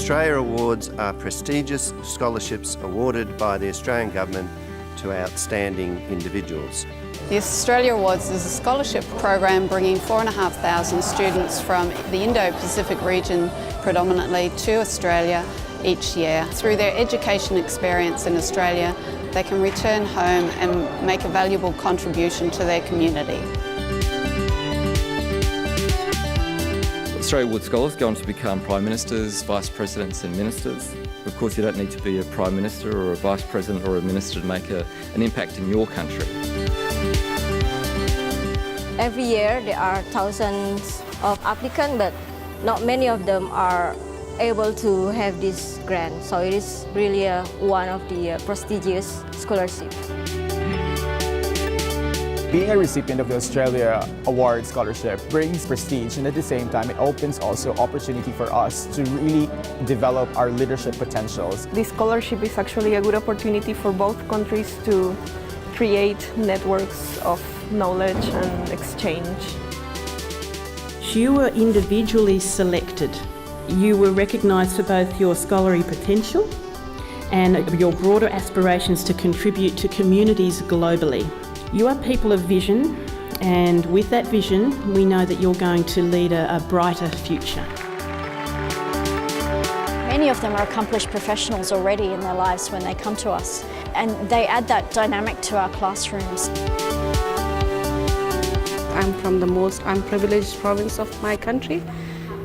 Australia Awards are prestigious scholarships awarded by the Australian Government to outstanding individuals. The Australia Awards is a scholarship program bringing 4,500 students from the Indo-Pacific region predominantly to Australia each year. Through their education experience in Australia, they can return home and make a valuable contribution to their community. Australia Awards scholars go on to become Prime Ministers, Vice Presidents and Ministers. Of course, you don't need to be a Prime Minister or a Vice President or a Minister to make an impact in your country. Every year there are thousands of applicants, but not many of them are able to have this grant. So it is really one of the prestigious scholarships. Being a recipient of the Australia Award Scholarship brings prestige, and at the same time it opens also opportunity for us to really develop our leadership potentials. This scholarship is actually a good opportunity for both countries to create networks of knowledge and exchange. You were individually selected. You were recognised for both your scholarly potential and your broader aspirations to contribute to communities globally. You are people of vision, and with that vision, we know that you're going to lead a brighter future. Many of them are accomplished professionals already in their lives when they come to us, and they add that dynamic to our classrooms. I'm from the most unprivileged province of my country,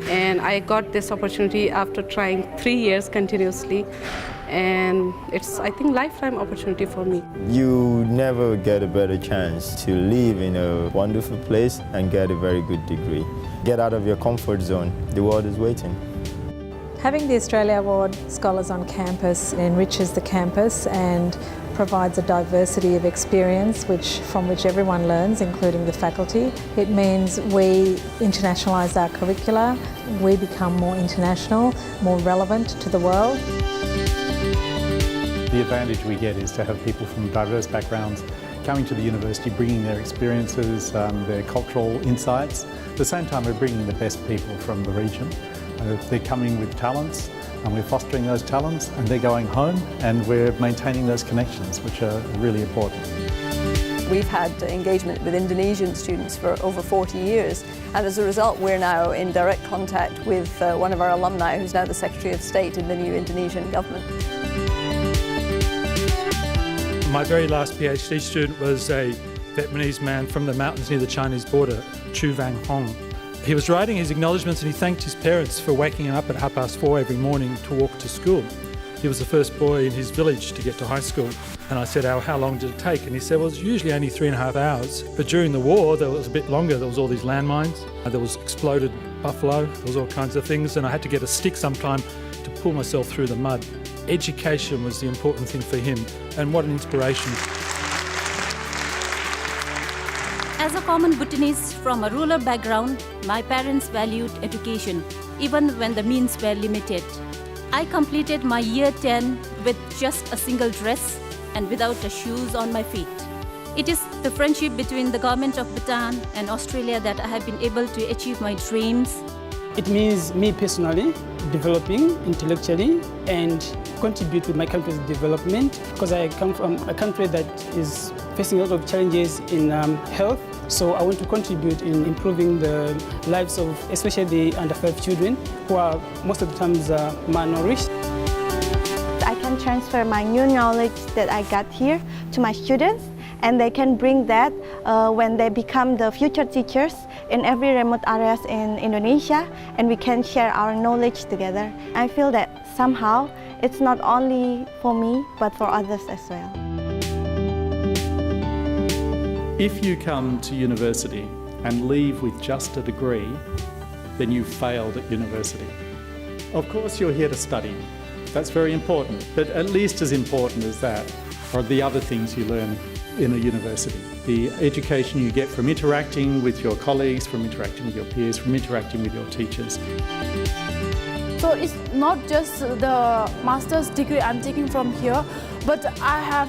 and I got this opportunity after trying 3 years continuously, and it's, I think, lifetime opportunity for me. You never get a better chance to live in a wonderful place and get a very good degree. Get out of your comfort zone. The world is waiting. Having the Australia Award Scholars on campus enriches the campus and provides a diversity of experience from which everyone learns, including the faculty. It means we internationalise our curricula, we become more international, more relevant to the world. The advantage we get is to have people from diverse backgrounds coming to the university, bringing their experiences, their cultural insights. At the same time, we're bringing the best people from the region. They're coming with talents, and we're fostering those talents, and they're going home, and we're maintaining those connections, which are really important. We've had engagement with Indonesian students for over 40 years, and as a result we're now in direct contact with one of our alumni who's now the Secretary of State in the new Indonesian government. My very last PhD student was a Vietnamese man from the mountains near the Chinese border, Chu Vang Hong. He was writing his acknowledgements and he thanked his parents for waking him up at 4:30 every morning to walk to school. He was the first boy in his village to get to high school. And I said, how long did it take? And he said, well, it was usually only 3.5 hours. But during the war, there was a bit longer. There was all these landmines. There was exploded buffalo. There was all kinds of things. And I had to get a stick sometime to pull myself through the mud. Education was the important thing for him. And what an inspiration. As a common Bhutanese from a rural background, my parents valued education, even when the means were limited. I completed my year 10 with just a single dress and without the shoes on my feet. It is the friendship between the government of Bhutan and Australia that I have been able to achieve my dreams. It means me personally developing intellectually and contribute with my country's development, because I come from a country that is facing a lot of challenges in health. So I want to contribute in improving the lives of especially the under-5 children who are most of the times malnourished. I can transfer my new knowledge that I got here to my students, and they can bring that when they become the future teachers in every remote areas in Indonesia, and we can share our knowledge together. I feel that somehow it's not only for me, but for others as well. If you come to university and leave with just a degree, then you failed at university. Of course, you're here to study. That's very important. But at least as important as that are the other things you learn in a university. The education you get from interacting with your colleagues, from interacting with your peers, from interacting with your teachers. So it's not just the master's degree I'm taking from here, but I have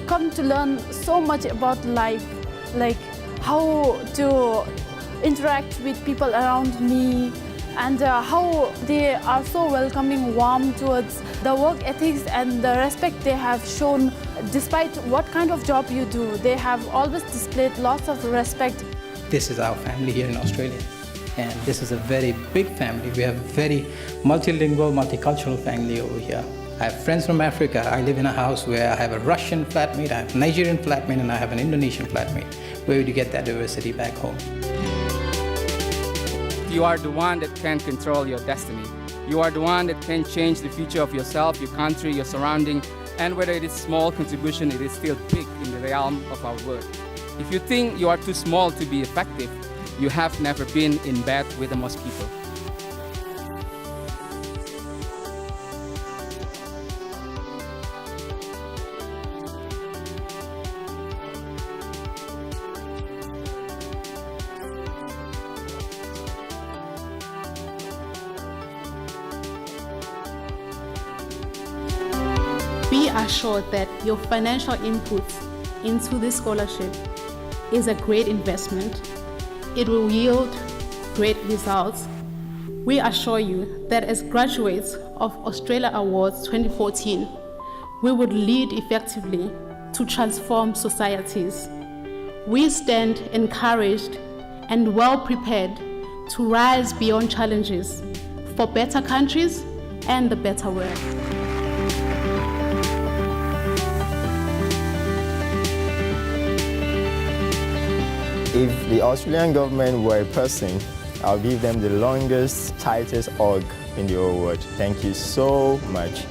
come to learn so much about life, like how to interact with people around me and how they are so welcoming, warm towards the work ethics and the respect they have shown. Despite what kind of job you do, they have always displayed lots of respect. This is our family here in Australia, and this is a very big family. We have a very multilingual, multicultural family over here. I have friends from Africa. I live in a house where I have a Russian flatmate, I have a Nigerian flatmate, and I have an Indonesian flatmate. Where would you get that diversity back home? You are the one that can control your destiny. You are the one that can change the future of yourself, your country, your surrounding, and whether it is small contribution, it is still big in the realm of our work. If you think you are too small to be effective, you have never been in bed with the mosquito. Be assured that your financial inputs into this scholarship is a great investment. It will yield great results. We assure you that as graduates of Australia Awards 2014, we would lead effectively to transform societies. We stand encouraged and well prepared to rise beyond challenges for better countries and the better world. If the Australian government were a person, I'll give them the longest, tightest hug in the whole world. Thank you so much.